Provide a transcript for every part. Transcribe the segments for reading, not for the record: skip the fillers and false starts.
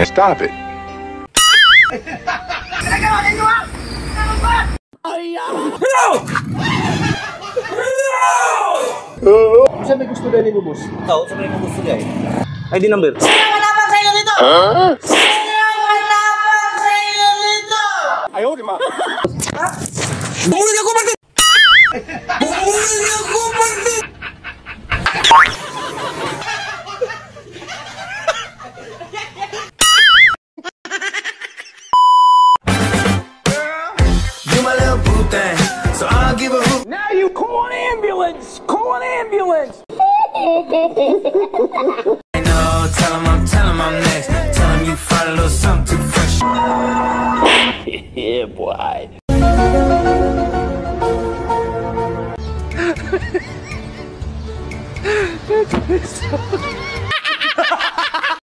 Stop it. Saan may gusto na mo, boss? Oo, saan may gusto niya eh. ID number. Sino matapang sa inyo dito? Sino matapang sa inyo dito? Ayaw, di ma. Bumuli ako, Martin! Bumuli ako, Martin! You my little boo thing, so I'll give a hoot. Now you call an ambulance! Call an ambulance! I know, tell him I'm next. Tell him you find a little something too fresh. Yeah, boy.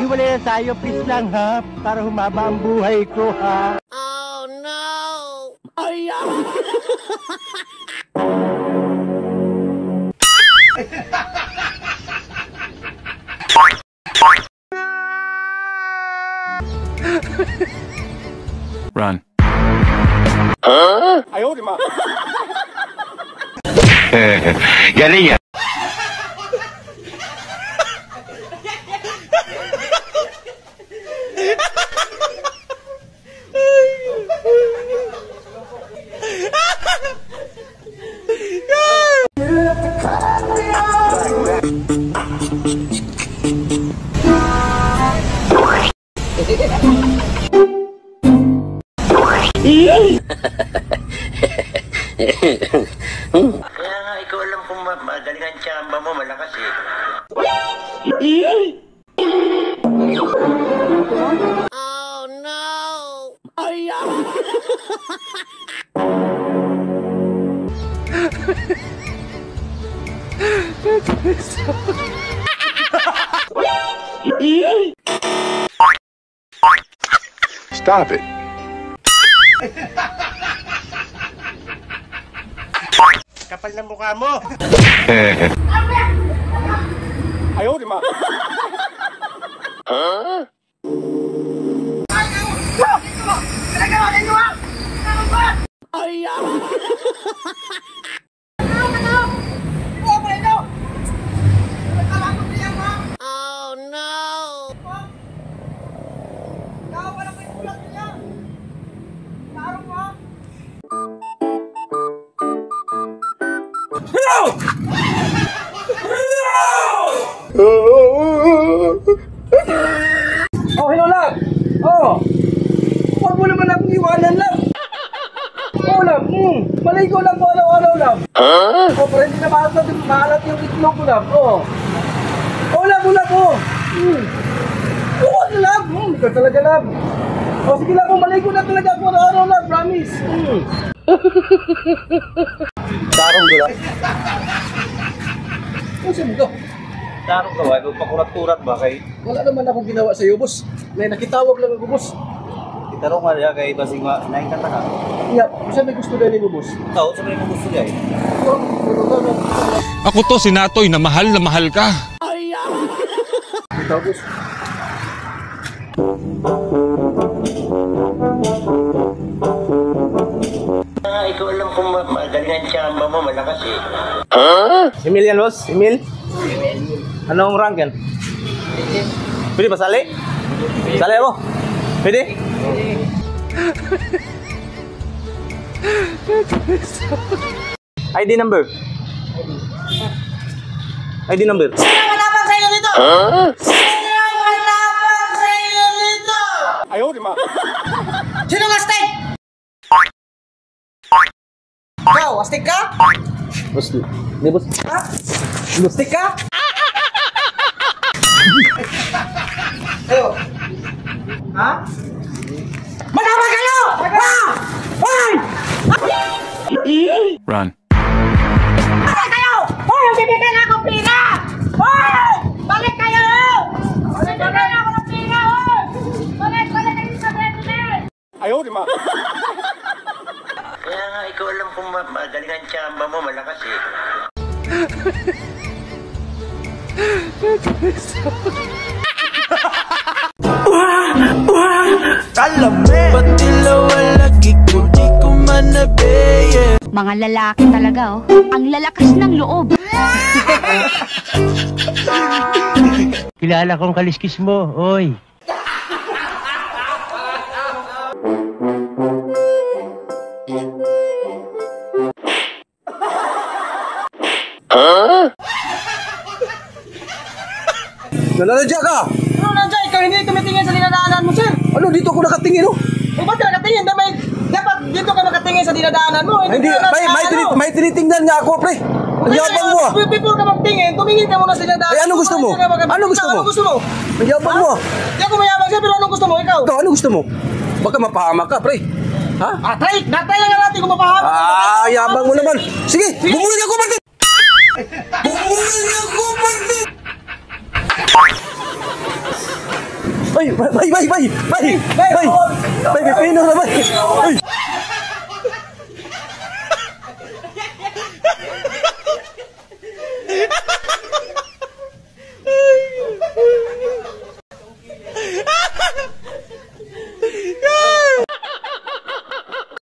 Iwalay na tayo, please lang ha, para humaba ang buhay ko ha. Oh no! Ayaw! Run. Ayaw, di ma. Galing yan. Kaya nga, ikaw alam kung magaling ang tsamba mo, malakas eh. Oh no! Ayaw! Stop it. Kapal ng mukha mo. Ayaw, di ma. Ayaw! Oh no! Oh, hello, love! Oh! Huwag mo naman akong iwanan, love! Oh, love! Maligo lang po araw-araw, love! Oh, pero hindi na maalat yung itlog ko, love! Oh! Oh, love! Oh, love! Oh! Oh, love! Ikaw talaga, love! Oh, sige, love! Maligo na talaga ako araw-araw, love! Promise! Darong ko lang. Ano siya mo to? Darong ka ba? Pakurat-kurat ba kay? Wala naman akong ginawa sa'yo, boss. May nakitawag lang ako, boss. Itarong ka niya kay basing naingkanta ka. Yeah, siya may gusto na mo, boss. Oo, saan may gusto niya eh. Ako to, si Natoy, na mahal ka. Ayaw! Ito, boss. Ikaw alam kung magaling ang tsamba mo, malakas eh. Emil yan, boss? Emil? Anong rank yan? Pwede ba sali? Sali ako? Pwede? ID number? ID number? Sino matapang sa inyo dito? Sino matapang sa inyo dito? Ayaw, di ma. Sino ang astig? Ikaw, astig ka? Boss, di boss. Ha? Lustig ka? Ayo. Ha? Matapang kayo! Ha? Hoy! Run. Balik kayo! Hoy, bibigyan ako ng pira! Hoy! Balik kayo! Bibigyan ako ng pira, hoy! Balik kayo sa president! Ayaw, di ma. Kaya nga, ikaw alam kung magaling ang tsamba mo, malakas eh. Mga lalaki talaga, oh. Ang lalakas ng loob. Kilala kong kaliskis mo, oy. Nalanadya ka! Ano nandiyan? Ikaw hindi tumitingin sa dinadaanan mo, sir. Ano, dito ako nakatingin, oh? O ba't ka nakatingin? Dapat dito ka nakatingin sa dinadaanan mo. Hindi, may tinitingnan nga ako, pre. Ang yabang mo, ah. Before ka magtingin, tumingin ka muna sa dinadaanan. Ay, anong gusto mo? Anong gusto mo? Anong gusto mo? Ang yabang mo, ah. Hindi ako mayabang, sir, pero anong gusto mo? Ikaw? Ikaw, anong gusto mo? Baka mapahamak ka, pre. Ha? Natry nga natin kung mapahamak. Ah, yabang mo naman. Sige, bumulin ako, Martin! Bumulin ako, Martin! Bay, pino na, bay! Bay!